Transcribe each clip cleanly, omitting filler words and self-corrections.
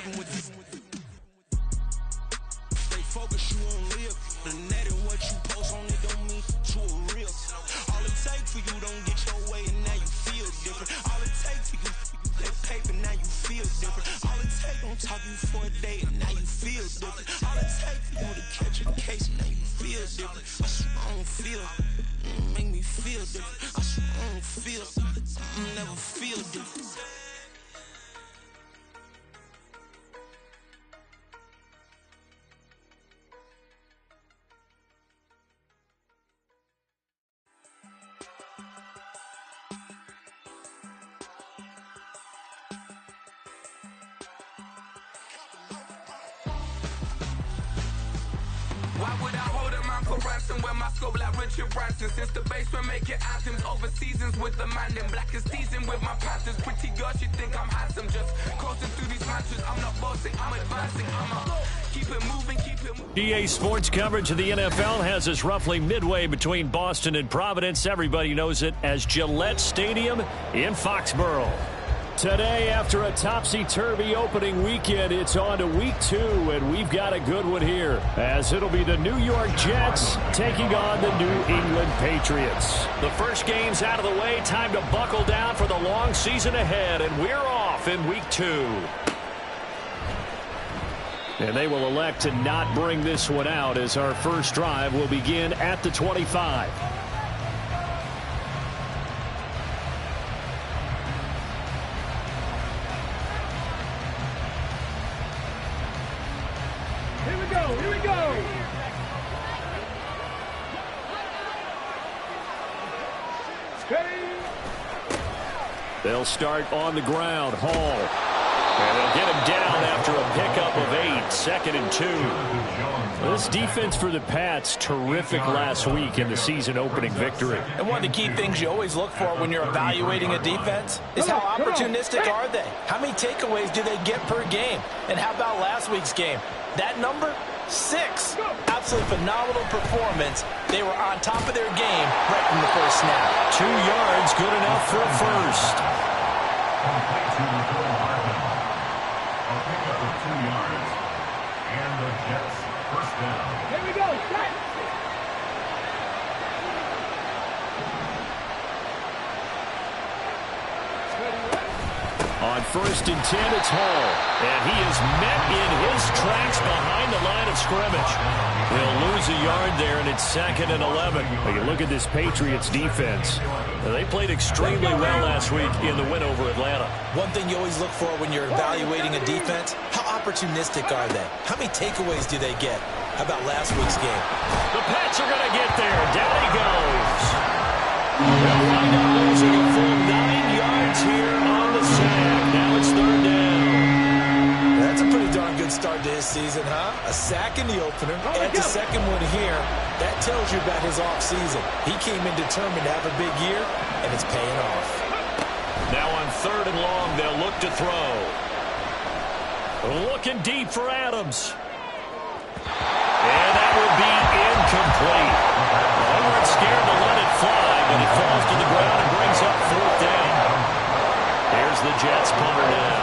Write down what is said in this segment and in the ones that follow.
living with you. Stay focused, you won't live. The net and what you post on it don't mean to a real. All it takes for you don't get your way and now you feel different. All it takes for you, that paper, now you feel different. All it takes, don't talk you for a day and now you feel different. All it takes for you to catch a case and now you feel different. I swear I don't feel, make me feel different. I swear I don't feel, never feel different. Why would I hold a man for ransom when my scope like Richard Branson? Since the basement making anthems over seasons with the man in black is seasoned with my panthers. Pretty girl, she think I'm handsome. Just coasting through these matches. I'm not bossing, I'm advancing. Keep it moving, keep it moving. EA Sports coverage of the NFL has us roughly midway between Boston and Providence. Everybody knows it as Gillette Stadium in Foxborough. Today, after a topsy-turvy opening weekend, it's on to week 2, and we've got a good one here, as it'll be the New York Jets taking on the New England Patriots. The first game's out of the way, time to buckle down for the long season ahead, and we're off in week 2. And they will elect to not bring this one out, as our first drive will begin at the 25. Here we go. They'll start on the ground. Hall. And they'll get him down after a pickup of 8. 2nd and 2. This defense for the Pats, terrific last week in the season opening victory. And one of the key things you always look for when you're evaluating a defense is how opportunistic are they? How many takeaways do they get per game? And how about last week's game? That number? 6. Absolutely phenomenal performance. They were on top of their game right from the first snap. 2 yards, good enough for a first. A pickup of 2 yards. And the Jets first down. Here we go. Set. On 1st and 10, it's Hall. And he is met in his tracks behind the line of scrimmage. He'll lose a yard there, and it's 2nd and 11. Well, you look at this Patriots defense. They played extremely well last week in the win over Atlanta. One thing you always look for when you're evaluating a defense, how opportunistic are they? How many takeaways do they get? How about last week's game? The Pats are going to get there. Down he goes. They'll wind up losing a full 9 yards here on the sack. Now it's 3rd down. That's a pretty darn good start to his season, huh? A sack in the opener, and the second one here. That tells you about his offseason. He came in determined to have a big year, and it's paying off. Now on 3rd and long, they'll look to throw. Looking deep for Adams. And that will be incomplete. They weren't scared to let it fly, but it falls to the ground and brings up 4th down. Here's the Jets punter now.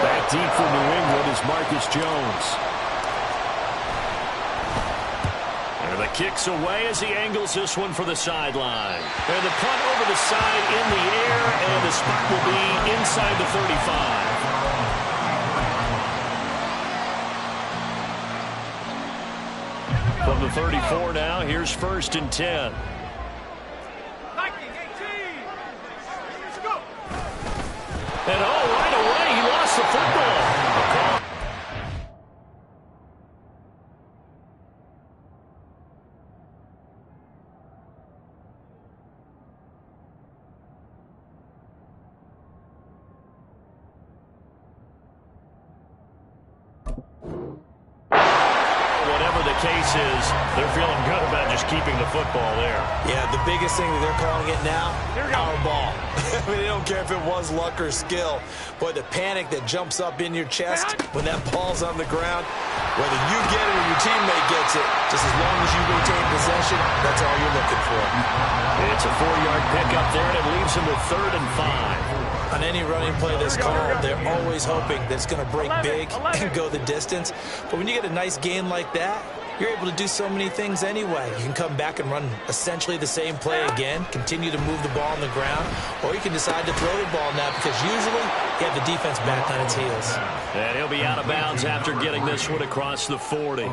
Back deep for New England is Marcus Jones. And the kick's away as he angles this one for the sideline. And the punt over the side in the air, and the spot will be inside the 35. From the 34 now, here's 1st and 10. And right away, he lost the football. Whatever the case is, they're feeling good about just keeping the football there. Yeah, the biggest thing that they're calling it now, our ball. I mean, they don't care if it was luck or skill. Boy, the panic that jumps up in your chest when that ball's on the ground, whether you get it or your teammate gets it, just as long as you retain possession, that's all you're looking for. It's a 4-yard pickup there, and it leaves him with 3rd and 5. On any running play that's called, they're always hoping that it's going to break big and go the distance. But when you get a nice gain like that, you're able to do so many things anyway. You can come back and run essentially the same play again, continue to move the ball on the ground, or you can decide to throw the ball now because usually you have the defense back on its heels. And he'll be out of bounds after getting this one across the 40.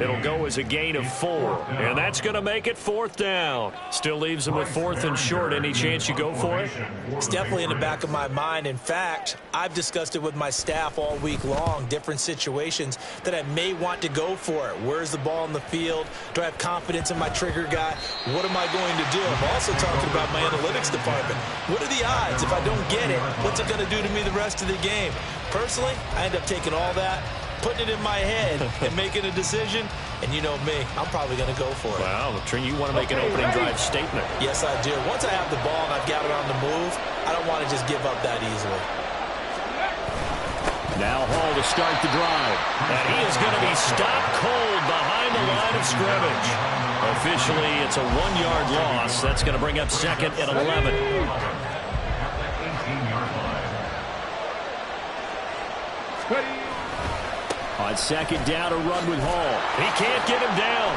It'll go as a gain of 4, and that's going to make it 4th down. Still leaves him with 4th and short. Any chance you go for it? It's definitely in the back of my mind. In fact, I've discussed it with my staff all week long, different situations that I may want to go for it. Where's the ball in the field? Do I have confidence in my trigger guy? What am I going to do? I'm also talking about my analytics department. What are the odds? If I don't get it, what's it going to do to me the rest of the game? Personally, I end up taking all that, putting it in my head, and making a decision. And you know me, I'm probably going to go for it. Wow, Trent, you want to make an opening drive statement. Yes, I do. Once I have the ball and I've got it on the move, I don't want to just give up that easily. Now Hall to start the drive. And he is going to be stopped cold behind the line of scrimmage. Officially, it's a 1-yard loss. That's going to bring up 2nd and 11. On 2nd down, a run with Hall. He can't get him down.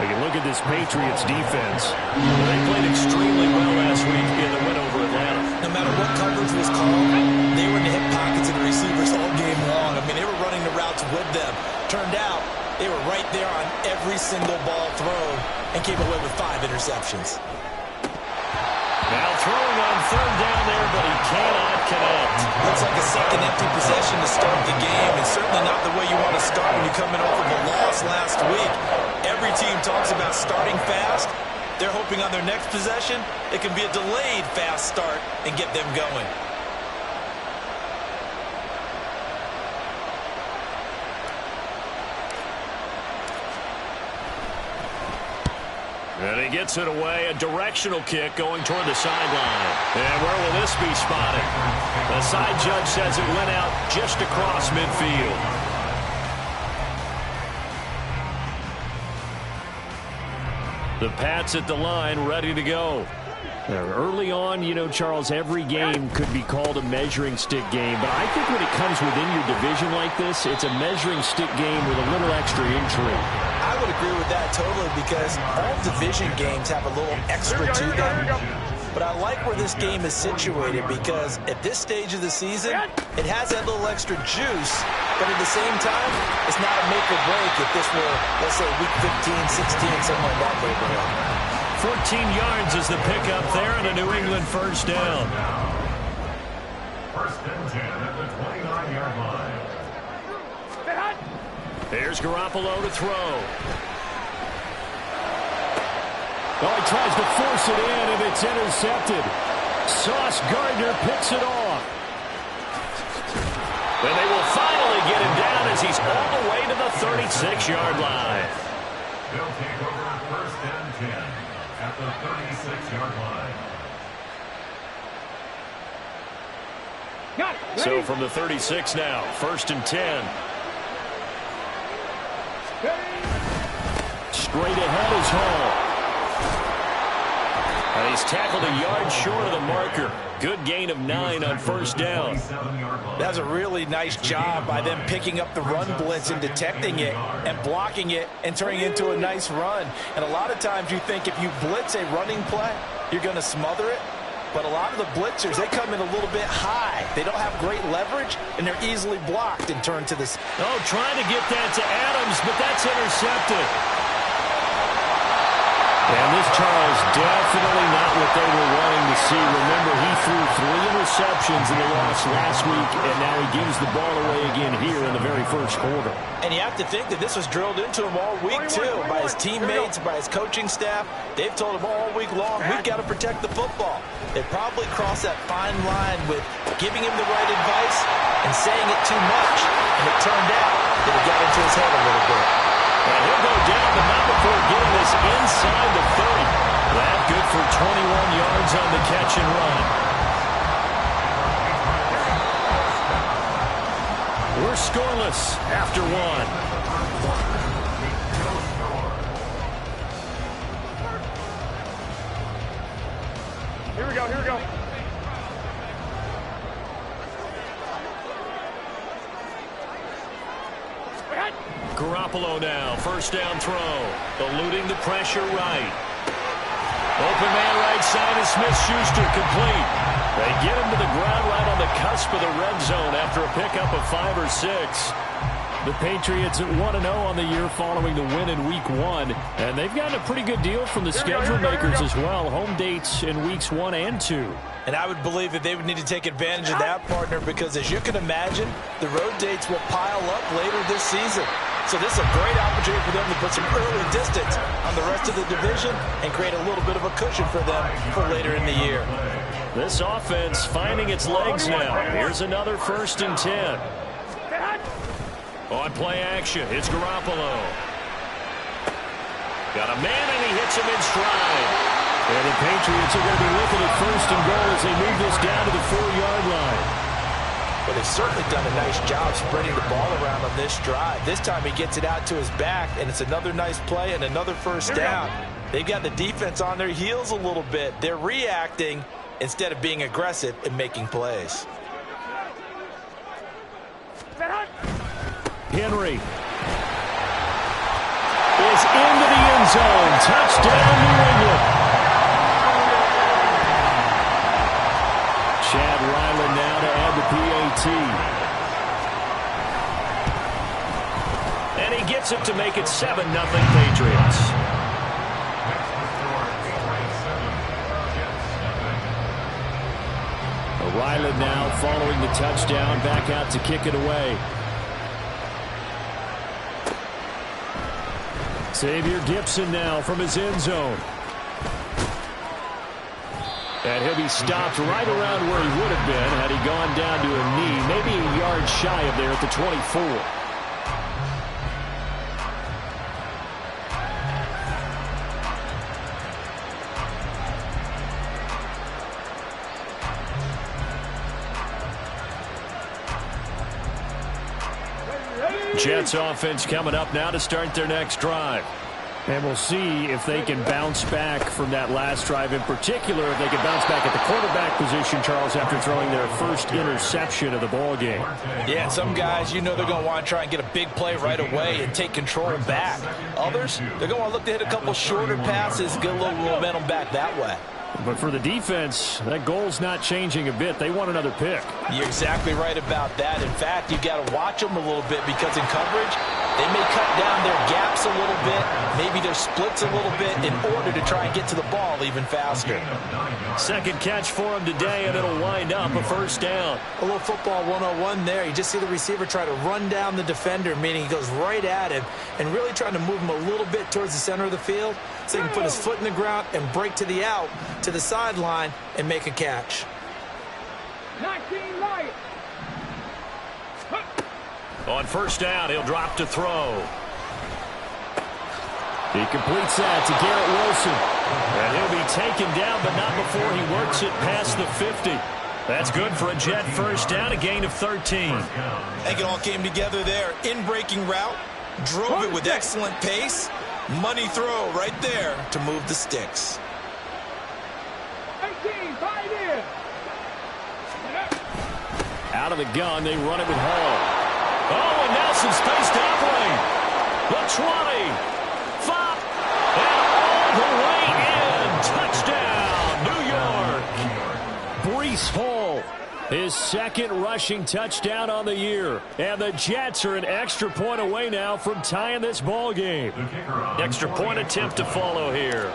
We can look at this Patriots defense. They played extremely well last week in the win over Atlanta. No matter what coverage was called, they were in the hip pockets of the receivers all game long. I mean, they were running the routes with them. Turned out, they were right there on every single ball thrown and came away with 5 interceptions. Now throwing on 3rd down there, but he cannot connect. Looks like a second empty possession to start the game, and certainly not the way you want to start when you're coming off of a loss last week. Every team talks about starting fast. They're hoping on their next possession, it can be a delayed fast start and get them going. And he gets it away, a directional kick going toward the sideline. And where will this be spotted? The side judge says it went out just across midfield. The Pats at the line, ready to go. Early on, you know, Charles, every game could be called a measuring stick game. But I think when it comes within your division like this, it's a measuring stick game with a little extra intrigue. I would agree with that totally because all division games have a little extra to them. But I like where this game is situated because at this stage of the season, it has that little extra juice. But at the same time, it's not a make or break if this were, let's say, week 15, 16, something like that neighborhood. 14 yards is the pickup there and a New England 1st down. 1st and 10 at the 29-yard line. Here's Garoppolo to throw. Oh, he tries to force it in, and it's intercepted. Sauce Gardner picks it off. And they will finally get him down as he's all the way to the 36-yard line. They'll take over 1st and 10 at the 36-yard line. So from the 36 now, 1st and 10. Straight ahead is Hall. And he's tackled a yard short of the marker. Good gain of 9 on 1st down. That's a really nice job by them picking up the run blitz and detecting it and blocking it and turning it into a nice run. And a lot of times you think if you blitz a running play, you're going to smother it. But a lot of the blitzers, they come in a little bit high. They don't have great leverage, and they're easily blocked and turned to this. Oh, trying to get that to Adams, but that's intercepted. And this, Charles, definitely not what they were wanting to see. Remember, he threw 3 interceptions in the loss last week, and now he gives the ball away again here in the very 1st quarter. And you have to think that this was drilled into him all week, too, by his teammates, by his coaching staff. They've told him all week long, we've got to protect the football. They probably crossed that fine line with giving him the right advice and saying it too much. And it turned out that it got into his head a little bit. And he'll go down, but not before getting this inside the 30. That good for 21 yards on the catch and run. We're scoreless after 1. Here we go, here we go. Garoppolo now, first down throw. Eluding the pressure right. Open man right side is Smith-Schuster, complete. They get him to the ground right on the cusp of the red zone after a pickup of 5 or 6. The Patriots at 1-0 on the year following the win in Week 1. And they've gotten a pretty good deal from the schedule makers as well. Home dates in Weeks 1 and 2. And I would believe that they would need to take advantage of that, partner, because as you can imagine, the road dates will pile up later this season. So this is a great opportunity for them to put some early distance on the rest of the division and create a little bit of a cushion for them for later in the year. This offense finding its legs now. Here's another 1st and 10. On play action, it's Garoppolo. Got a man and he hits him in stride. And the Patriots are going to be looking at 1st and goal as they move this down to the 4-yard line. Well, they've certainly done a nice job spreading the ball around on this drive. This time he gets it out to his back, and it's another nice play and another 1st down. They've got the defense on their heels a little bit. They're reacting instead of being aggressive and making plays. Henry is into the end zone. Touchdown, New England. Chad Ryland now to add the PAT. And he gets it to make it 7-0 Patriots. Ryland now following the touchdown, back out to kick it away. Xavier Gipson now from his end zone. And he'll be stopped right around where he would have been had he gone down to a knee, maybe a yard shy of there at the 24. Jets offense coming up now to start their next drive. And we'll see if they can bounce back from that last drive, in particular if they can bounce back at the quarterback position, Charles, after throwing their first interception of the ball game. Yeah, some guys, you know they're going to want to try and get a big play right away and take control back. Others, they're going to want to look to hit a couple shorter passes, get a little momentum back that way. But for the defense, that goal's not changing a bit. They want another pick. You're exactly right about that. In fact, you've got to watch them a little bit because in coverage, they may cut down their gaps a little bit, maybe their splits a little bit in order to try and get to the ball even faster. Second catch for him today, and it'll wind up a 1st down. A little football 101 there. You just see the receiver try to run down the defender, meaning he goes right at him and really trying to move him a little bit towards the center of the field so he can put his foot in the ground and break to the out, to the sideline, and make a catch. 19 right. On 1st down, he'll drop to throw. He completes that to Garrett Wilson. And he'll be taken down, but not before he works it past the 50. That's good for a Jet 1st down, a gain of 13. I think it all came together there. In-breaking route, drove it with excellent pace. Money throw right there to move the sticks. 18, 5 in. Out of the gun, they run it with Hall. Oh, and now some space to operate. The 20. 5. And all the way in. Touchdown, New York. Breece Hall, his 2nd rushing touchdown on the year. And the Jets are an extra point away now from tying this ball game. Extra point attempt to follow here.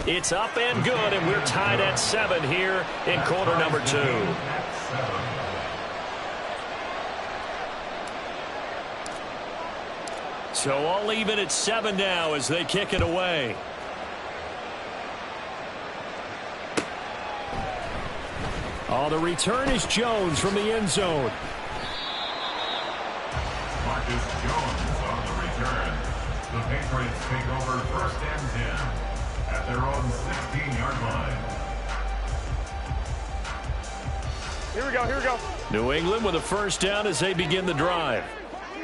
It's up and good, and we're tied at 7 here in quarter number 2. So all even at 7 now as they kick it away. Oh, the return is Jones from the end zone. Marcus Jones on the return. The Patriots take over 1st and 10 at their own 16-yard line. Here we go, here we go. New England with a 1st down as they begin the drive.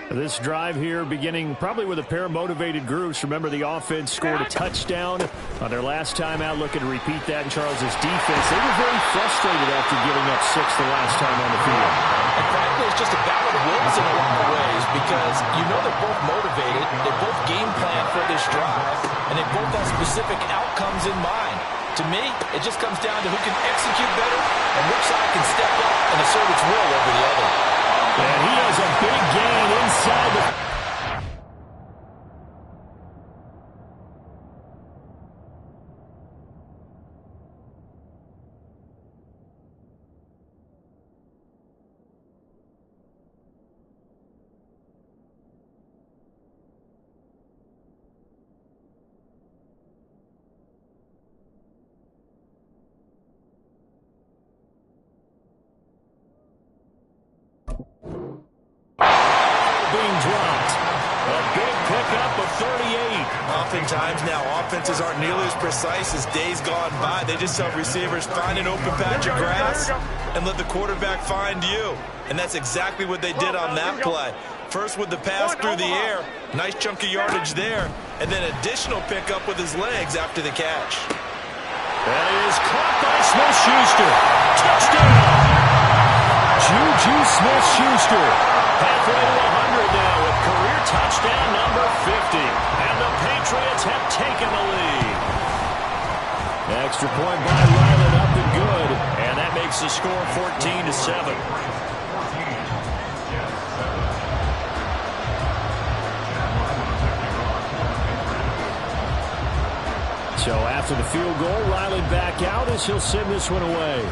This drive here beginning probably with a pair of motivated groups. Remember, the offense scored a touchdown on their last time out, looking to repeat that in Charles' defense. They were very frustrated after giving up 6 the last time on the field. And frankly, it's just a battle of wills in a lot of ways because you know they're both motivated, they both game plan for this drive, and they both have specific outcomes in mind. To me, it just comes down to who can execute better and which side can step up and assert its will over the other. And he has a big gain inside the... being dropped. A big pickup of 38. Oftentimes now, offenses aren't nearly as precise as days gone by. They just tell receivers, find an open patch of grass and let the quarterback find you. And that's exactly what they did on that play. First with the pass through the air, nice chunk of yardage there, and then additional pickup with his legs after the catch. That is caught by Smith-Schuster. Touchdown! Juju Smith-Schuster. Halfway to 100 now with career touchdown number 50. And the Patriots have taken the lead. Extra point by Ryland, up and good. And that makes the score 14-7. So after the field goal, Ryland back out as he'll send this one away.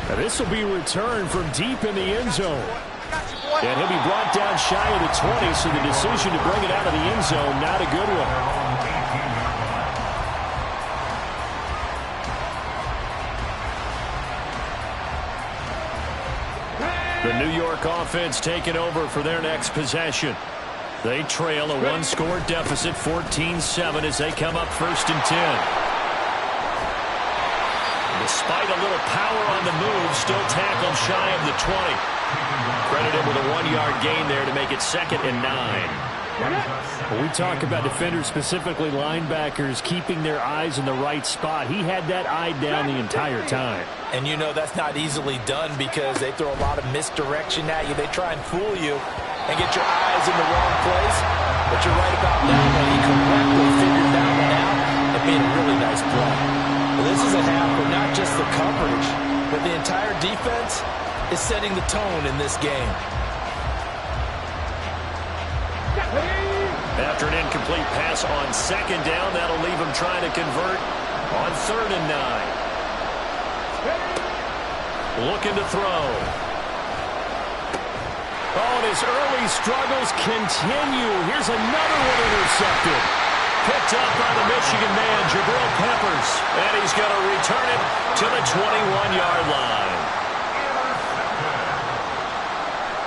Now this will be returned from deep in the end zone. And he'll be brought down shy of the 20, so the decision to bring it out of the end zone, not a good one. The New York offense taking over for their next possession. They trail a one-score deficit, 14-7, as they come up 1st and 10. Despite a little power on the move, still tackled shy of the 20. Credited with a 1-yard gain there to make it 2nd and 9. When we talk about defenders, specifically linebackers, keeping their eyes in the right spot, he had that eye down the entire time. And you know that's not easily done because they throw a lot of misdirection at you. They try and fool you and get your eyes in the wrong place. But you're right about that one. He correctly figured that one out and made a really nice play. Well, this is a half where not just the coverage, but the entire defense is setting the tone in this game. After an incomplete pass on 2nd down, that'll leave him trying to convert on 3rd and 9. Looking to throw. Oh, and his early struggles continue. Here's another one intercepted. Picked up by the Michigan man, Jabril Peppers. And he's going to return it to the 21-yard line.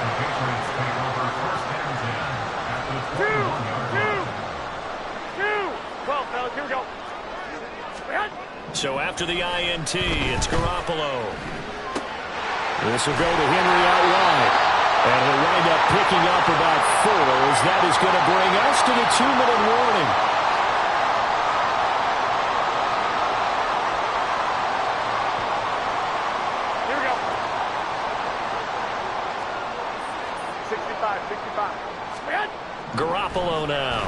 The Patriots take over 1st and 10 at the 21-yard line. 12, fellas, here we go. So after the INT, it's Garoppolo. This will go to Henry out wide. And he'll wind up picking up about 4, as that is going to bring us to the 2-minute warning. Here we go. 65. Garoppolo now.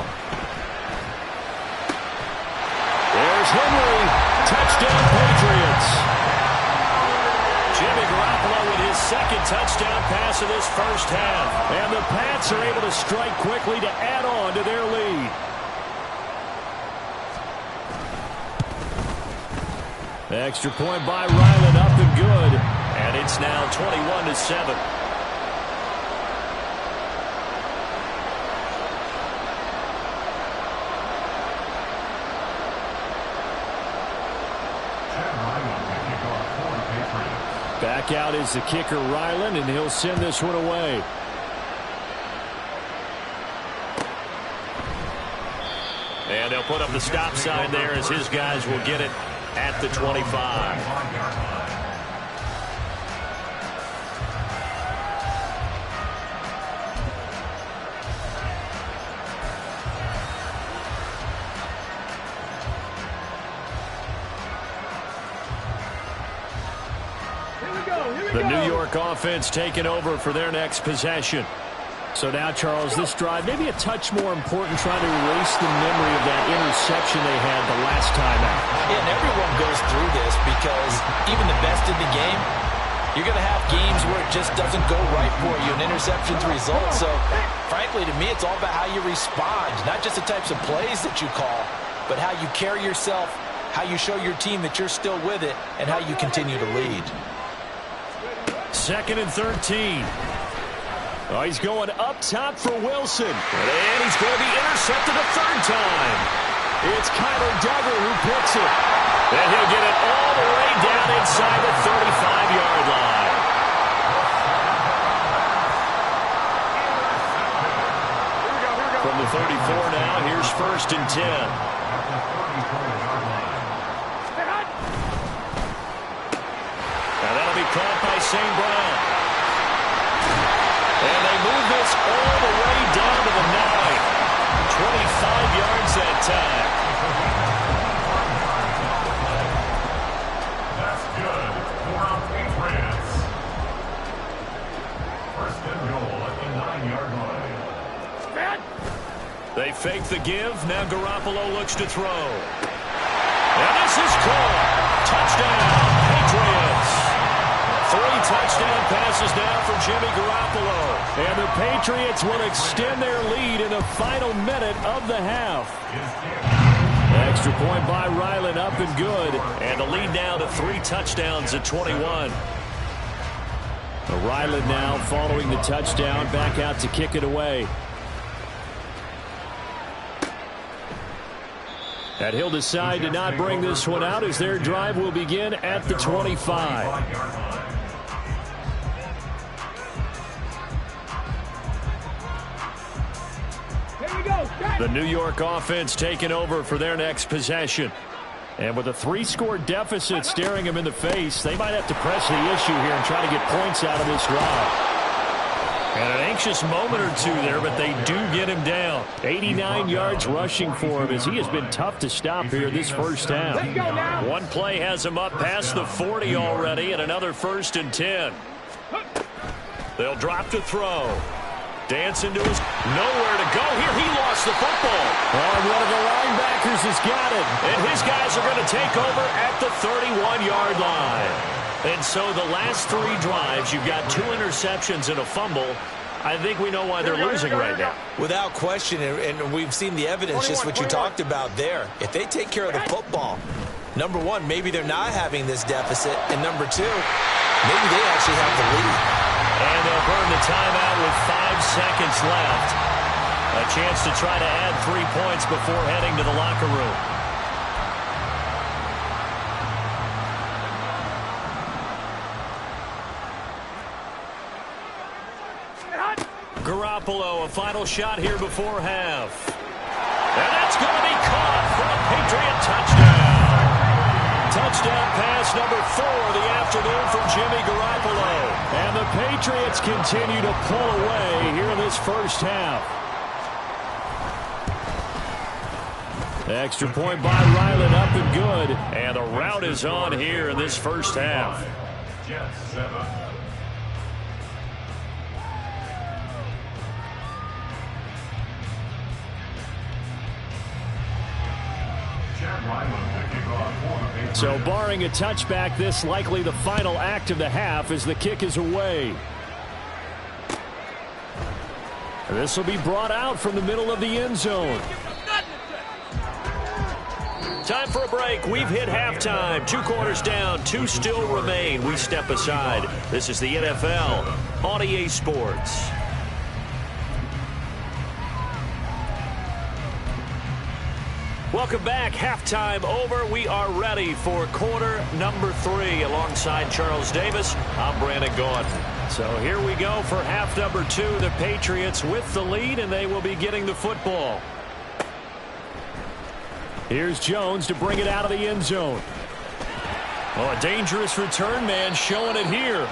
There's Henry. Touchdown, Patriots. Jimmy Garoppolo with his 2nd touchdown pass of this 1st half. And the Pats are able to strike quickly to add on to their lead. Extra point by Ryland, up and good. And it's now 21-7. Back out is the kicker, Ryland, and he'll send this one away. And they'll put up the stop sign there as his guys will get it at the 25. The New York offense taking over for their next possession. So now, Charles, this drive maybe a touch more important, trying to erase the memory of that interception they had the last time out. Yeah, and everyone goes through this because even the best in the game, you're going to have games where it just doesn't go right for you, and interceptions result. So, frankly, to me, it's all about how you respond, not just the types of plays that you call, but how you carry yourself, how you show your team that you're still with it, and how you continue to lead. 2nd and 13. Oh, he's going up top for Wilson. And he's going to be intercepted a third time. It's Kyler Duggar who picks it. And he'll get it all the way down inside the 35-yard line. From the 34 now, here's 1st and 10. Now that'll be caught by St. Brown. And they move this all the way down to the 9. 25 yards that time. That's good for our Patriots. 1st and goal at the 9-yard line. They fake the give. Now Garoppolo looks to throw. And this is caught. Touchdown, Patriots. 3 touchdown passes now for Jimmy Garoppolo. And the Patriots will extend their lead in the final minute of the half. Extra point by Ryland, up and good. And the lead now to 3 touchdowns at 21. Ryland now following the touchdown, back out to kick it away. And he'll decide to not bring this one out as their drive will begin at the 25. The New York offense taking over for their next possession. And with a 3-score deficit staring them in the face, they might have to press the issue here and try to get points out of this drive. And an anxious moment or two there, but they do get him down. 89 yards rushing for him as he has been tough to stop here this first half. One play has him up past the 40 already, and another 1st and 10. They'll drop to throw. Dance into his nowhere to go. Here he lost the football. Oh, and one of the linebackers has got it. And his guys are going to take over at the 31-yard line. And so the last 3 drives, you've got 2 interceptions and a fumble. I think we know why they're losing right now. Without question, and we've seen the evidence, just what you talked about there. If they take care of the football, number one, maybe they're not having this deficit. And number 2, maybe they actually have the lead. And they'll burn the timeout with 5 seconds left. A chance to try to add 3 points before heading to the locker room. Garoppolo, a final shot here before half. And that's going to be caught for a Patriot touchdown. Touchdown pass number 4 of the afternoon from Jimmy Garoppolo. And the Patriots continue to pull away here in this first half. Extra point by Ryland, up and good. And the rout is on here in this first half. Jets 7. So barring a touchback, this likely the final act of the half as the kick is away. This will be brought out from the middle of the end zone. Time for a break. We've hit halftime. 2 quarters down, 2 still remain. We step aside. This is the NFL on EA Sports. Welcome back. Halftime over. We are ready for quarter number 3. Alongside Charles Davis, I'm Brandon Gaudin. So here we go for half number 2. The Patriots with the lead, and they will be getting the football. Here's Jones to bring it out of the end zone. Oh, a dangerous return man showing it here.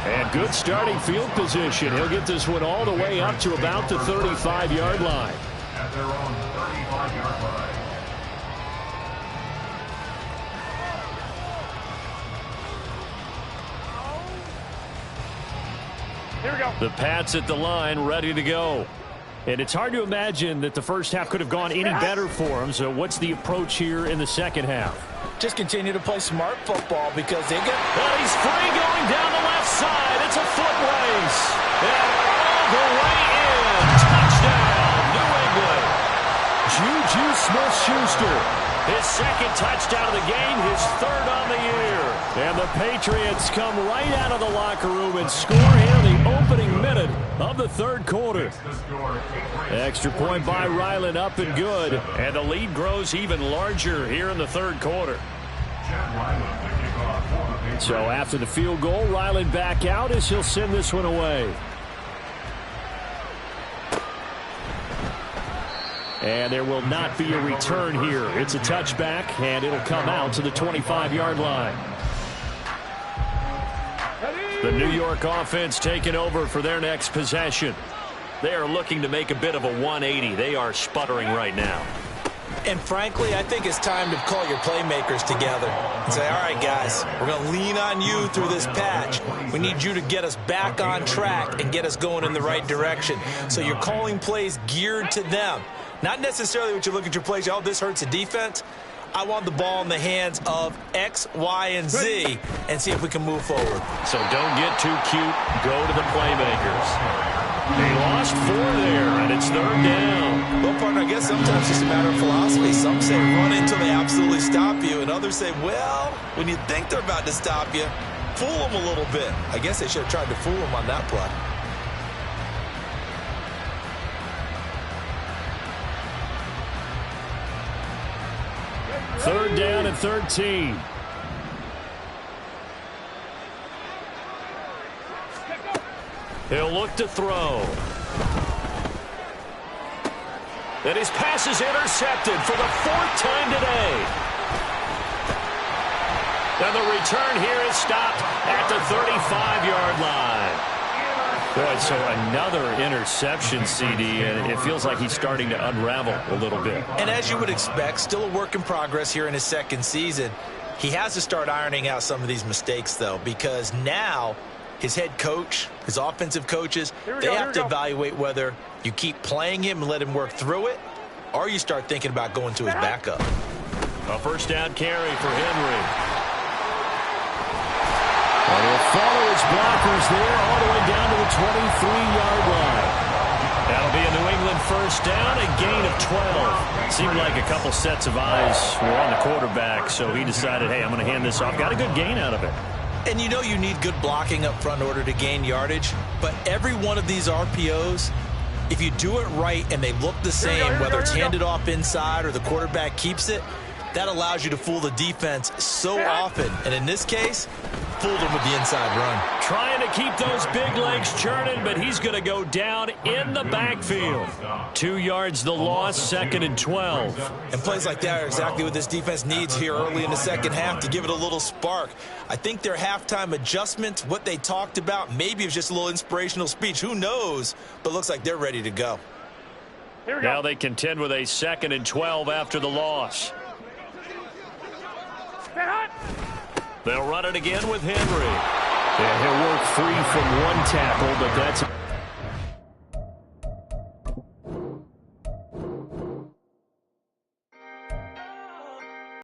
And good starting field position. He'll get this one all the way up to about the 35-yard line. At their own 35-yard line. Here we go. The Pats at the line, ready to go. And it's hard to imagine that the first half could have gone any better for them. So what's the approach here in the second half? Just continue to play smart football because they get... Well, he's free going down the left side. It's a foot race. And all the way in. Touchdown, New England. Juju Smith-Schuster. His second touchdown of the game, his third on the year. And the Patriots come right out of the locker room and score here in the opening minute of the third quarter. Extra point by Ryland, up and good. And the lead grows even larger here in the third quarter. So after the field goal, Ryland back out as he'll send this one away. And there will not be a return here. It's a touchback, and it'll come out to the 25-yard line. The New York offense taking over for their next possession. They are looking to make a bit of a 180. They are sputtering right now. And frankly, I think it's time to call your playmakers together and say, all right, guys, we're going to lean on you through this patch. We need you to get us back on track and get us going in the right direction. So you're calling plays geared to them. Not necessarily what you look at your plays, oh, this hurts the defense. I want the ball in the hands of X, Y, and Z and see if we can move forward. So don't get too cute. Go to the playmakers. They lost 4 there, and it's third down. Well, partner, I guess sometimes it's just a matter of philosophy. Some say run until they absolutely stop you, and others say, well, when you think they're about to stop you, fool them a little bit. I guess they should have tried to fool them on that play. Third down and 13. He'll look to throw. And his pass is intercepted for the 4th time today. And the return here is stopped at the 35-yard line. Boy, so another interception, CD, and it feels like he's starting to unravel a little bit. And as you would expect, still a work in progress here in his second season. He has to start ironing out some of these mistakes, though, because now his head coach, his offensive coaches, they have to evaluate whether you keep playing him and let him work through it, or you start thinking about going to his backup. A first down carry for Henry. And he'll follow his blockers there all the way down to the 23-yard line. That'll be a New England first down, a gain of 12. Seemed like a couple sets of eyes were on the quarterback, so he decided, hey, I'm going to hand this off. Got a good gain out of it. And you know you need good blocking up front in order to gain yardage, but every one of these RPOs, if you do it right and they look the same, whether it's handed off inside or the quarterback keeps it, that allows you to fool the defense so often. And in this case, fooled him with the inside run. Trying to keep those big legs churning, but he's going to go down in the backfield. 2 yards the loss, 2nd and 12. And plays like that are exactly what this defense needs here early in the second half to give it a little spark. I think their halftime adjustment, what they talked about, maybe it was just a little inspirational speech. Who knows? But looks like they're ready to go. Now they contend with a 2nd and 12 after the loss. They'll run it again with Henry. Yeah, he'll work free from one tackle, but that's